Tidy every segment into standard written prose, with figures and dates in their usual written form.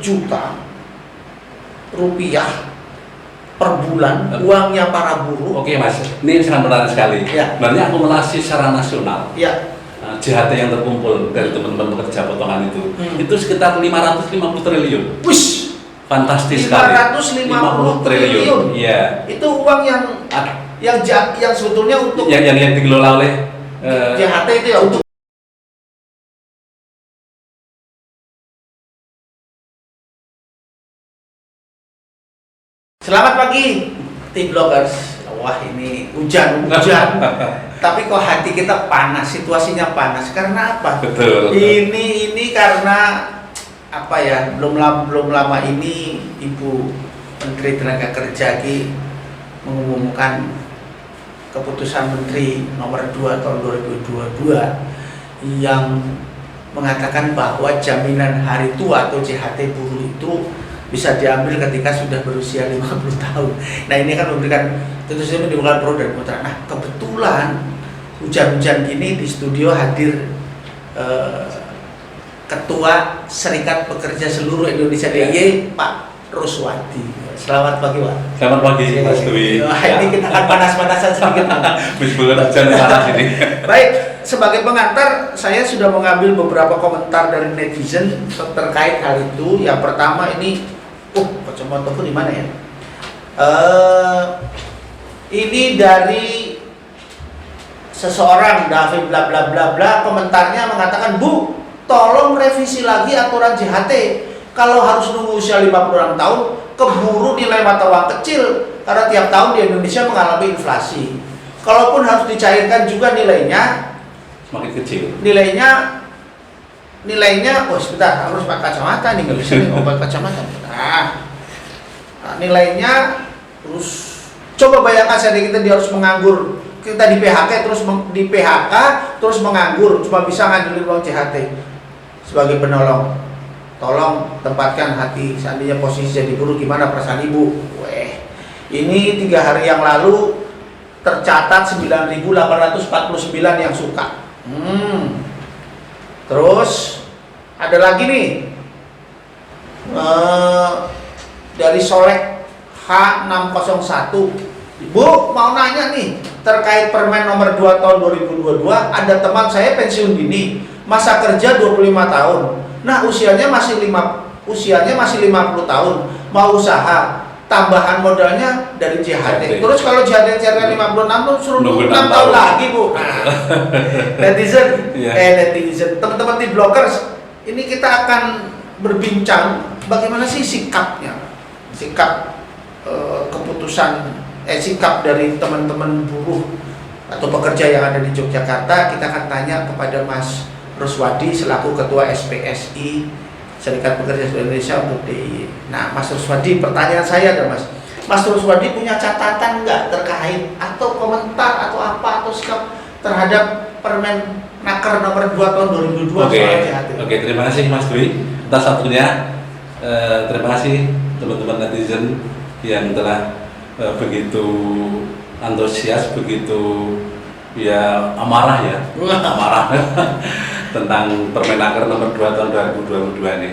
juta rupiah per bulan uangnya para buruh. Oke Mas, ini sangat menarik sekali. Ya. Sebenarnya akumulasi secara nasional, Ya. JHT yang terkumpul dari teman-teman pekerja potongan itu sekitar 550 triliun. Wish, Fantastis sekali. 550 triliun. Iya. Itu uang yang sebetulnya untuk yang dikelola oleh JHT itu ya untuk. Selamat pagi, tim bloggers. Wah, ini hujan. Tapi kok hati kita panas, situasinya panas. Karena apa? Betul. Ini karena apa ya? Belum lama ini Ibu Menteri Tenaga Kerja mengumumkan keputusan Menteri nomor 2 tahun 2022 yang mengatakan bahwa jaminan hari tua atau JHT buruh itu bisa diambil ketika sudah berusia 50 tahun. Nah, ini kan memberikan, tentu saja menimbulkan pro dan kontra. Nah, kebetulan hujan-hujan gini di studio hadir Ketua Serikat Pekerja Seluruh Indonesia DIY, Pak Ruswadi. Selamat pagi, Pak. Selamat pagi, Mas Dwi. Ini kita akan panas-panasan sedikit. Bismillah, hujan panas ini. Baik, sebagai pengantar, saya sudah mengambil beberapa komentar dari netizen terkait hal itu. Yang pertama ini, kacamataku di mana ya? Ini dari seseorang David bla bla bla bla, komentarnya mengatakan, Bu, tolong revisi lagi aturan JHT. Kalau harus nunggu usia 56 tahun, keburu nilai mata uang kecil karena tiap tahun di Indonesia mengalami inflasi. Kalaupun harus dicairkan juga nilainya semakin kecil. Nilainya, sebentar, harus pakai kacamata nih, nggak bisa nih pakai kacamata. Nilainya terus coba bayangkan saja kita dia harus menganggur, kita di PHK terus menganggur, cuma bisa ngandelin uang JHT sebagai penolong. Tolong tempatkan hati, seandainya posisi jadi buruh, gimana perasaan Ibu? Ini 3 hari yang lalu tercatat 9.849 yang suka. Terus ada lagi nih dari Solek H601. Bu, mau nanya nih terkait Permen nomor 2 tahun 2022. Ada teman saya pensiun dini, masa kerja 25 tahun. Nah, usianya masih 50 tahun, mau usaha, tambahan modalnya dari JHT. Terus kalau JHT cairkan 56 tuh suruh nunggu 6 tahun lagi, Bu. Netizen, teman-teman di bloggers, ini kita akan berbincang bagaimana sih sikap dari teman-teman buruh atau pekerja yang ada di Yogyakarta. Kita akan tanya kepada Mas Ruswadi selaku Ketua SPSI Serikat Pekerja Seluruh Indonesia untuk DIY. Nah, Mas Ruswadi, pertanyaan saya ada Mas Ruswadi punya catatan nggak terkait atau komentar atau apa atau sikap terhadap Permen Naker nomor 2 tahun 2022 soal JHT? Oke, terima kasih Mas Dwi atas waktunya. Terima kasih teman-teman netizen yang telah begitu antusias, begitu amarah tentang Permenaker nomor 2 tahun 2022 ini.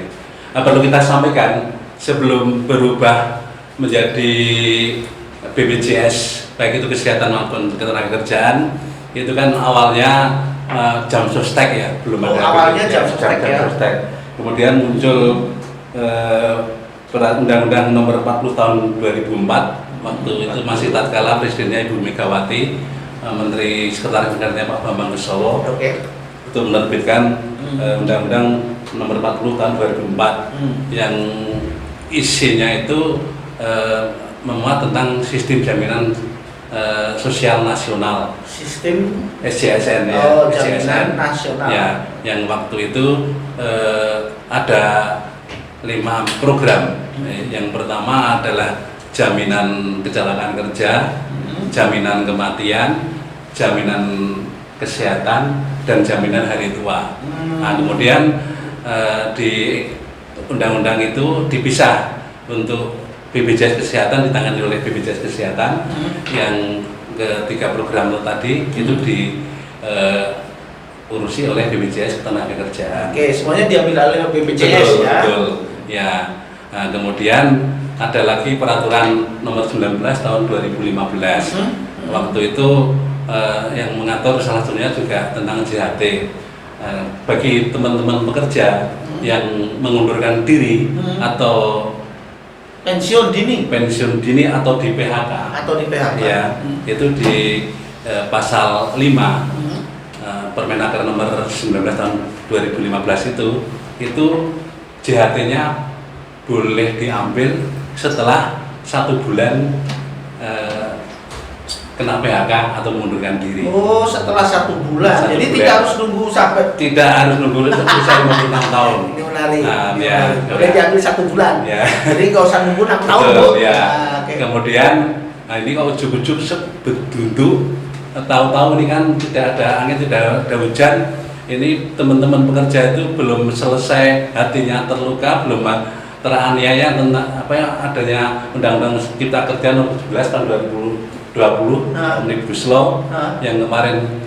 Perlu kita sampaikan sebelum berubah menjadi BPJS, baik itu kesehatan maupun ketenagakerjaan, itu kan awalnya jam sostek ya, belum ada awalnya jam sostek. Kemudian muncul Undang-Undang nomor 40 tahun 2004, waktu itu masih tatkala presidennya Ibu Megawati, Menteri Sekretaris Negaranya Pak Bambang Susowo, itu menerbitkan Undang-Undang nomor 40 tahun 2004 yang isinya itu memuat tentang sistem jaminan sosial nasional, sistem SJSN jaminan nasional ya, yang waktu itu ada 5 program. Yang pertama adalah jaminan kecelakaan kerja, jaminan kematian, jaminan kesehatan, dan jaminan hari tua. Nah, kemudian di undang-undang itu dipisah untuk BPJS Kesehatan ditangani oleh BPJS Kesehatan, yang ketiga program itu tadi itu diurusi oleh BPJS Ketenagakerjaan. Oke, semuanya diambil oleh BPJS. Betul, ya. Nah, kemudian ada lagi peraturan nomor 19 tahun 2015. Waktu itu yang mengatur salah satunya juga tentang JHT. Bagi teman-teman pekerja yang mengundurkan diri atau pensiun dini atau di PHK. Ya, itu di pasal 5 Permenaker nomor 19 tahun 2015 itu JHT-nya boleh diambil setelah 1 bulan kena PHK atau mengundurkan diri. Oh, setelah 1 bulan. Jadi tidak harus nunggu sampai. Tidak harus nunggu sampai 56 tahun. Ini menarik. Ya, boleh diambil 1 bulan. Ya. Jadi nggak usah nunggu 6 tahun. Betul, ya. Okay. Kemudian, ini kalau ujuk-ujuk sebetunduk, tahu-tahu ini kan tidak ada angin, tidak ada hujan. Ini teman-teman pekerja itu belum selesai, hatinya terluka, belum teraniaya tentang adanya Undang-Undang Cipta Kerja nomor 17 tahun 2020 Omnibus Law yang kemarin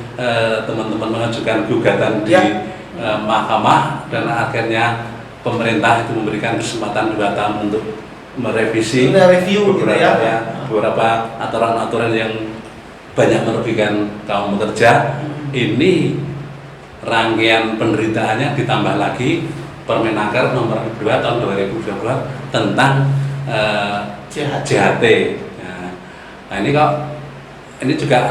teman-teman mengajukan gugatan di mahkamah, dan akhirnya pemerintah itu memberikan kesempatan 2 tahun untuk merevisi beberapa aturan-aturan yang banyak merugikan kaum pekerja. Ini rangkaian penderitaannya ditambah lagi Permenaker nomor 2 tahun 2022 tentang JHT. Nah, ini juga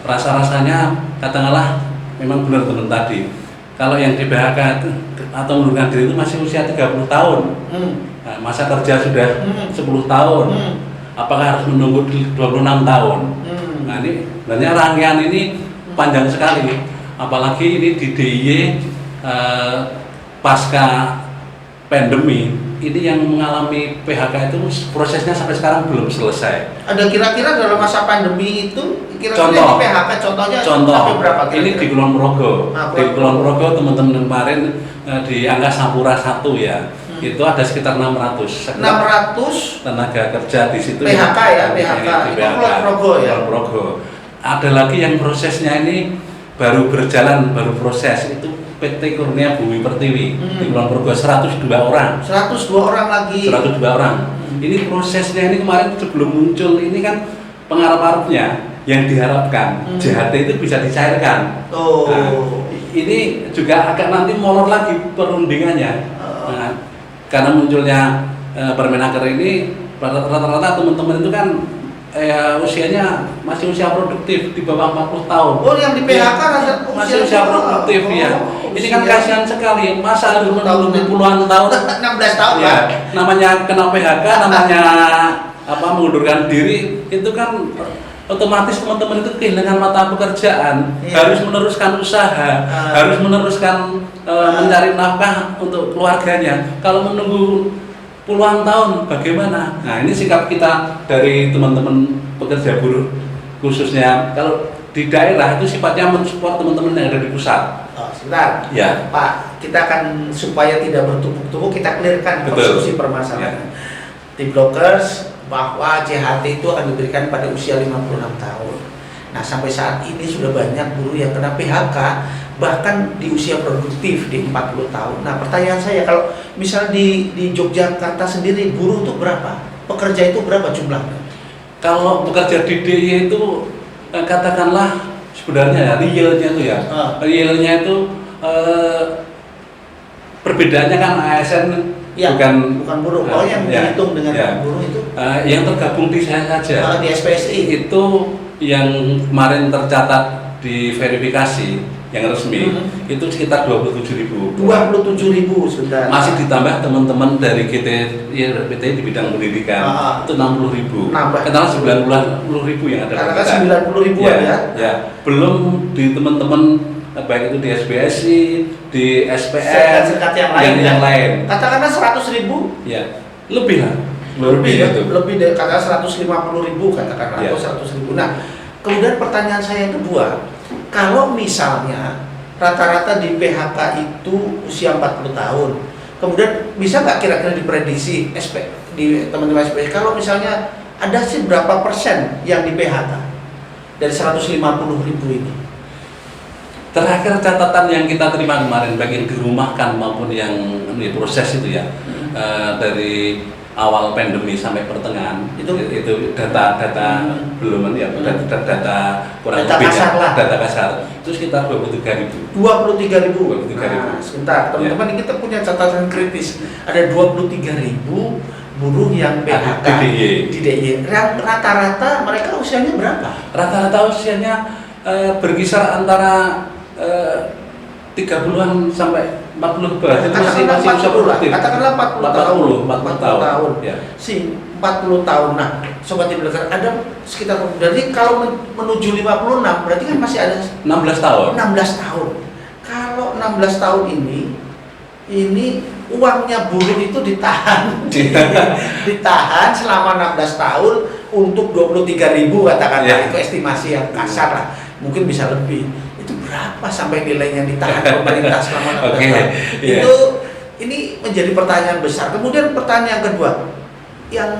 rasa-rasanya katakanlah memang benar teman tadi. Kalau yang di PHK itu atau mengundurkan diri itu masih usia 30 tahun. Nah, masa kerja sudah 10 tahun. Apakah harus menunggu 26 tahun? Nah, ini sebenarnya rangkaian ini panjang sekali. Apalagi ini di DIY pasca pandemi ini yang mengalami PHK itu prosesnya sampai sekarang belum selesai. Ada kira-kira dalam masa pandemi itu kira-kira contoh, di PHK contohnya sampai berapa kira-kira? Ini di Kulon Progo. Di Kulon Progo teman-teman kemarin di angka Sampura 1 ya. Itu ada sekitar 600 tenaga kerja di situ. PHK ya, PHK. Itu Kulon Progo ya. Kulon Progo. Ada lagi yang prosesnya ini baru berjalan, baru proses, itu PT Kurnia Bumi Pertiwi di Kulon Progo 102 orang. 102 orang lagi. 102 orang. Ini prosesnya ini kemarin sebelum muncul ini kan pengarap-arapnya yang diharapkan JHT itu bisa dicairkan. Nah, ini juga agak nanti molor lagi perundingannya. Nah, karena munculnya Permenaker ini rata-rata teman-teman itu kan usianya masih usia produktif di bawah 40 tahun. Oh, yang di PHK masih usia produktif ya. Ini kan kasihan sekali, masa harus menunggu puluhan tahun. 16 tahun ya. Namanya kena PHK, namanya mengundurkan diri, itu kan otomatis teman-teman itu kehilangan mata pekerjaan, harus meneruskan usaha, harus meneruskan mencari nafkah untuk keluarganya. Kalau menunggu puluhan tahun bagaimana? Nah, ini sikap kita dari teman-teman pekerja buruh, khususnya kalau di daerah itu sifatnya mensupport teman-teman yang ada di pusat. Sebentar, ya Pak, kita akan supaya tidak bertumpuk-tumpuk, kita clearkan konstruksi permasalahan. Tim Blockers bahwa JHT itu akan diberikan pada usia 56 tahun. Nah, sampai saat ini sudah banyak buruh yang kena PHK bahkan di usia produktif di 40 tahun. Nah, pertanyaan saya, kalau misalnya di Yogyakarta sendiri buruh itu berapa? Pekerja itu berapa jumlahnya? Kalau pekerja di DIY itu katakanlah sebenarnya realnya itu realnya itu perbedaannya kan ASN bukan buruh. Oh, yang dihitung dengan buruh itu yang tergabung di saya saja di SPSI itu yang kemarin tercatat di verifikasi yang resmi itu sekitar 27.000. 27.000 sebentar. Masih ditambah teman-teman dari PT di bidang pendidikan itu 60.000. Katakanlah 90.000 yang ada. Katakan 90.000 ya. Belum di teman-teman baik itu di SBSI, di SPN, yang lain. Katakanlah 100.000. Ya, lebih lah. Lebih dari katakan 150.000 katakanlah atau 100.000. Nah, kemudian pertanyaan saya yang kedua, kalau misalnya rata-rata di PHK itu usia 40 tahun, kemudian bisa nggak kira-kira diprediksi di teman-teman SPSI kalau misalnya ada sih berapa persen yang di PHK dari 150.000 ini? Terakhir catatan yang kita terima kemarin, baik yang dirumahkan maupun yang proses itu ya, dari awal pandemi sampai pertengahan itu data belum ya data kurang data lebih kasar lah. Data kasar itu sekitar 23.000. 23.000. 23.000. Nah, sebentar, teman-teman, kita punya catatan kritis. Ada 23.000 buruh yang PHK di DIY. Rata-rata mereka usianya berapa? Rata-rata usianya berkisar antara 30-an sampai 40 berarti masih usia produktif. Katakanlah 40 tahun. Ya. 40 tahun. Nah, sobat Indonesia, ada sekitar, jadi kalau menuju 56 berarti kan masih ada 16 tahun. 16 tahun. Kalau 16 tahun ini uangnya buruh itu ditahan. Ditahan selama 16 tahun untuk 23.000 katakanlah. Itu estimasi yang kasar lah. Mungkin bisa lebih. Itu berapa sampai nilainya ditahan pemerintah selama 16 tahun? Itu ini menjadi pertanyaan besar. Kemudian pertanyaan kedua, yang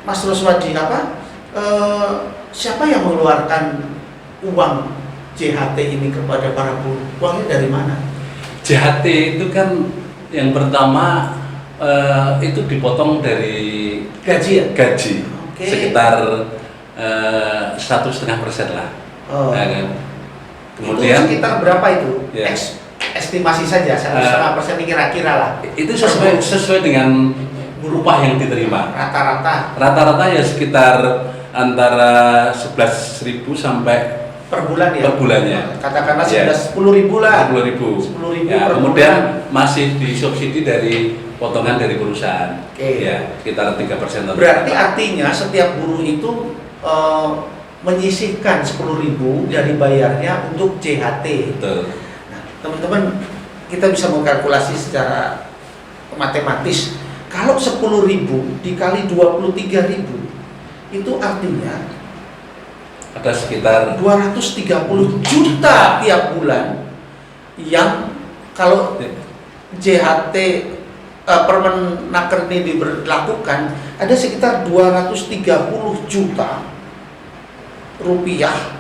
Mas Roswadi siapa yang mengeluarkan uang JHT ini kepada para buruh? Uangnya dari mana? JHT itu kan yang pertama itu dipotong dari gaji ya? Gaji. Okay. Sekitar 1,5% lah. Kan? Kemudian itu sekitar berapa itu? Ya. Estimasi saja 1,5% kira-kira lah. Itu sesuai dengan upah yang diterima. Rata-rata ya sekitar antara 11.000 sampai per bulan ya. Per bulannya. Katakanlah 10.000 lah. 10.000. Ya, kemudian masih disubsidi dari potongan dari perusahaan. Ya, sekitar 3%. Berarti artinya setiap buruh itu menyisihkan 10.000 dari bayarnya untuk JHT. Betul. Nah, teman-teman, kita bisa mengkalkulasi secara matematis. Kalau 10.000 dikali 23.000 itu artinya ada sekitar 230 juta tiap bulan yang kalau JHT Permenaker ini diberlakukan, ada sekitar 230 juta rupiah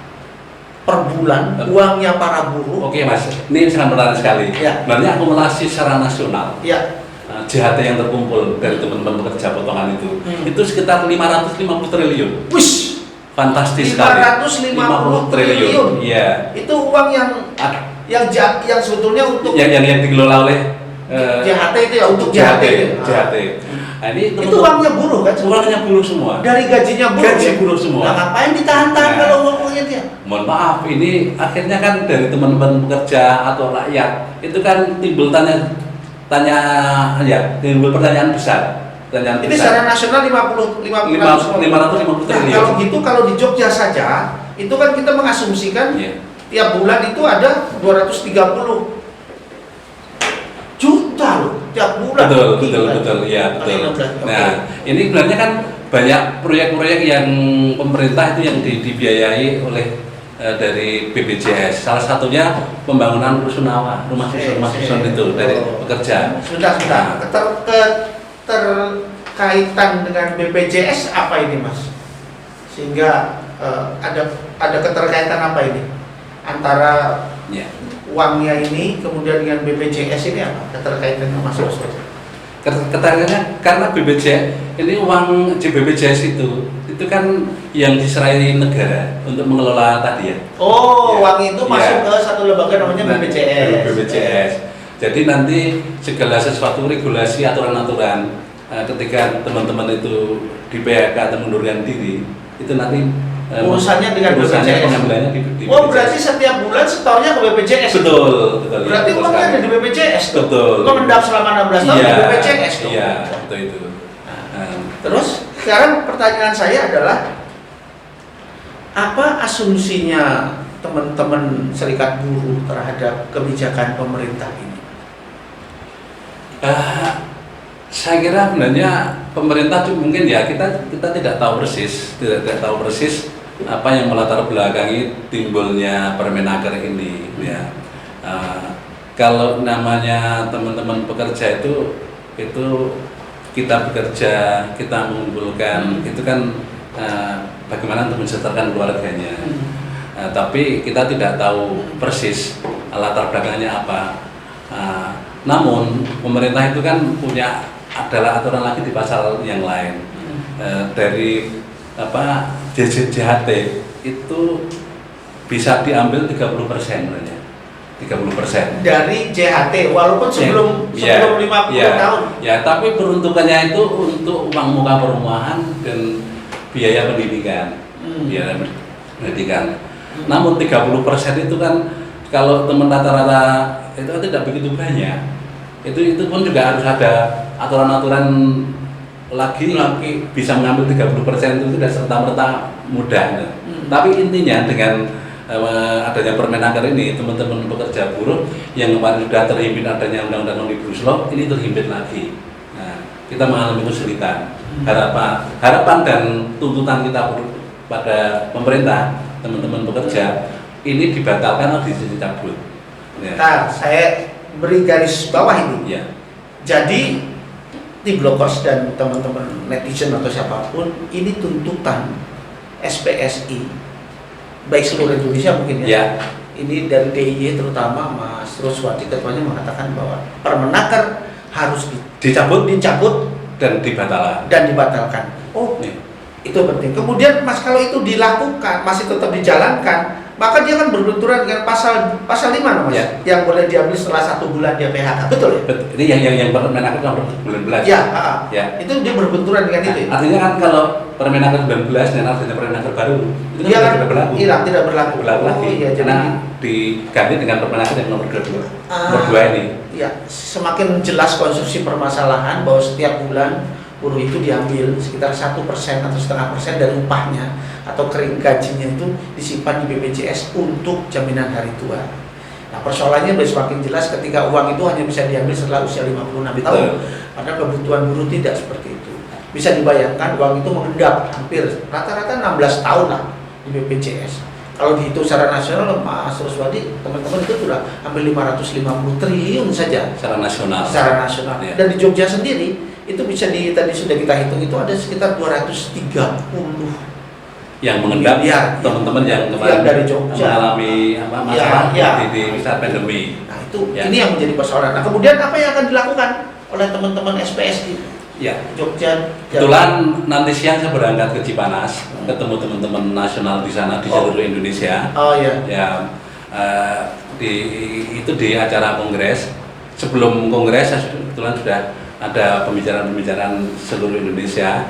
per bulan uangnya para buruh. Oke Mas, ini sangat menarik sekali. Ya. Sebenarnya akumulasi secara nasional. Ya. JHT yang terkumpul dari teman-teman pekerja potongan itu sekitar 550 triliun. Wish, fantastis sekali. 550 triliun. Iya. Itu uang yang sebetulnya untuk yang dikelola oleh JHT itu ya, untuk JHT. Nah, ini itu uangnya buruh kan? Uangnya buruh semua. Dari gajinya buruh. Gaji buruh semua. Nah, ngapain ditahan-tahan kalau uangnya dia? Mohon maaf, ini akhirnya kan dari teman-teman pekerja atau rakyat itu kan timbul timbul pertanyaan besar. Ini secara nasional 550 triliun. Kalau gitu, kalau di Jogja saja, itu kan kita mengasumsikan tiap bulan itu ada 230 juta loh tiap bulan. Betul, ya betul. Nah, ini sebenarnya kan banyak proyek-proyek yang pemerintah itu yang dibiayai oleh dari BPJS. Salah satunya pembangunan rusunawa, rumah susun itu dari pekerja. Sudah. Terkaitan dengan BPJS apa ini Mas? Sehingga ada keterkaitan apa ini antara uangnya ini kemudian dengan BPJS ini apa keterkaitannya Mas Roswadi? Keterkaitannya karena BPJS ini uang BPJS itu kan yang diserahi negara untuk mengelola tadi ya. Uang itu masuk ke satu lembaga namanya BPJS. Jadi nanti segala sesuatu regulasi aturan-aturan ketika teman-teman itu di PHK atau mengundurkan diri itu nanti urusannya dengan BPJS. Pengambilannya di BPJS. Berarti setiap bulan setornya ke BPJS. Betul. Berarti uangnya ada di BPJS. Betul. Mengendap selama 16 tahun di BPJS dong. Iya, betul itu. Terus sekarang pertanyaan saya adalah apa asumsinya teman-teman serikat buruh terhadap kebijakan pemerintah ini? Saya kira sebenarnya pemerintah mungkin ya kita tidak tahu persis apa yang melatar belakangi timbulnya Permenaker ini ya. Kalau namanya teman-teman pekerja itu kita bekerja, kita mengumpulkan itu kan bagaimana untuk mensejahterakan keluarganya. Tapi kita tidak tahu persis latar belakangnya apa. Namun pemerintah itu kan punya adalah aturan lagi di pasal yang lain. Dari JHT itu bisa diambil 30% sebenarnya. 30% dari JHT walaupun sebelum 50 tahun. Ya, tapi peruntukannya itu untuk uang muka perumahan dan biaya pendidikan. Biaya pendidikan. Namun 30% itu kan kalau teman rata-rata itu tidak begitu banyak. Itu pun juga harus ada aturan-aturan lagi bisa mengambil 30% itu tidak serta-merta mudah. Tapi intinya dengan adanya Permenaker ini, teman-teman pekerja buruh yang kemarin sudah terhimpit adanya Undang-Undang Omnibus Law ini terhimpit lagi. Nah, kita mengalami kesulitan. Harapan dan tuntutan kita pada pemerintah, teman-teman pekerja ini dibatalkan atau dicabut. Ya. Nah, saya beri garis bawah ini. Ya. Jadi tim Blokos dan teman-teman netizen atau siapapun ini tuntutan SPSI baik seluruh Indonesia mungkin ya. Ini dari DIY terutama Mas Ruswadi ketuanya mengatakan bahwa Permenaker harus dicabut dan dibatalkan. Oh, itu penting. Kemudian Mas kalau itu dilakukan masih tetap dijalankan, maka dia kan berbenturan dengan pasal 5 Mas, yang boleh diambil setelah 1 bulan dia PHK, betul ya? Ini yang Permenaker nomor 19. Ya. Itu dia berbenturan dengan itu. Artinya kan kalau Permenaker 19 dan adanya Permenaker baru itu kan tidak berlaku. Tidak berlaku lagi. Iya, karena diganti dengan Permenaker yang nomor 22. Nomor 2 ini. Iya, semakin jelas konstruksi permasalahan bahwa setiap bulan buruh itu diambil sekitar 1% atau 0,5% dari upahnya atau kering gajinya itu disimpan di BPJS untuk jaminan hari tua. Nah, persoalannya sudah semakin jelas ketika uang itu hanya bisa diambil setelah usia 56 tahun. Padahal kebutuhan buruh tidak seperti itu. Bisa dibayangkan uang itu mengendap hampir rata-rata 16 tahun lah di BPJS. Kalau dihitung secara nasional, Mas Ruswadi, teman-teman itu sudah hampir 550 triliun saja secara nasional. Ya. Dan di Jogja sendiri itu bisa tadi sudah kita hitung itu ada sekitar 230 yang mengendap teman-teman yang kemarin dari Jogja mengalami masalah di saat pandemi. Nah itu ini yang menjadi persoalan. Nah kemudian apa yang akan dilakukan oleh teman-teman SPSI? Jogja. Kebetulan nanti siang saya berangkat ke Cipanas, ketemu teman-teman nasional di sana di seluruh Indonesia. Itu di acara kongres. Sebelum kongres kebetulan sudah ada pembicaraan-pembicaraan seluruh Indonesia.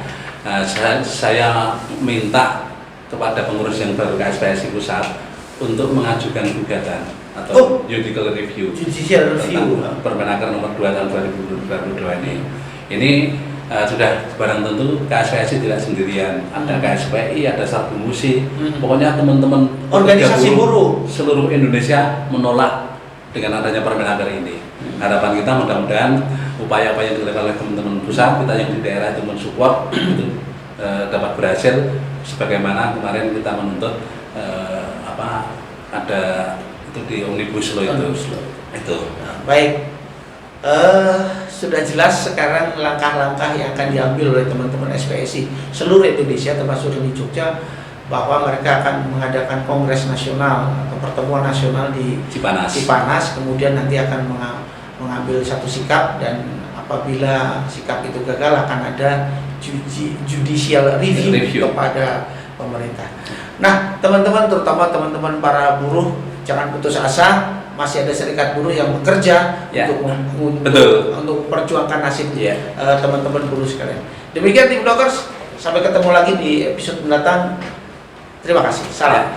Saya minta kepada pengurus yang baru KSPSI Pusat untuk mengajukan gugatan atau judicial review tentang Permenaker nomor 2 tahun 2022 ini. Ini sudah barang tentu KSPSI tidak sendirian. Ada KSPI, ada Sarbu Musi. Pokoknya teman-teman organisasi buruh seluruh Indonesia menolak dengan adanya Permenaker ini. Harapan kita mudah-mudahan upaya-upaya yang dilakukan oleh teman-teman pusat, kita yang di daerah itu mensupport itu dapat berhasil sebagaimana kemarin kita menuntut ada itu di Omnibus Law itu. Baik. Sudah jelas sekarang langkah-langkah yang akan diambil oleh teman-teman SPSI seluruh Indonesia termasuk di Jogja, bahwa mereka akan mengadakan kongres nasional atau pertemuan nasional di Cipanas, kemudian nanti akan mengambil satu sikap, dan apabila sikap itu gagal akan ada judicial review kepada pemerintah. Nah, teman-teman, terutama teman-teman para buruh, jangan putus asa. Masih ada serikat buruh yang bekerja untuk memperjuangkan nasib teman-teman buruh sekalian. Demikian tim Blokers, sampai ketemu lagi di episode mendatang. Terima kasih. Salam.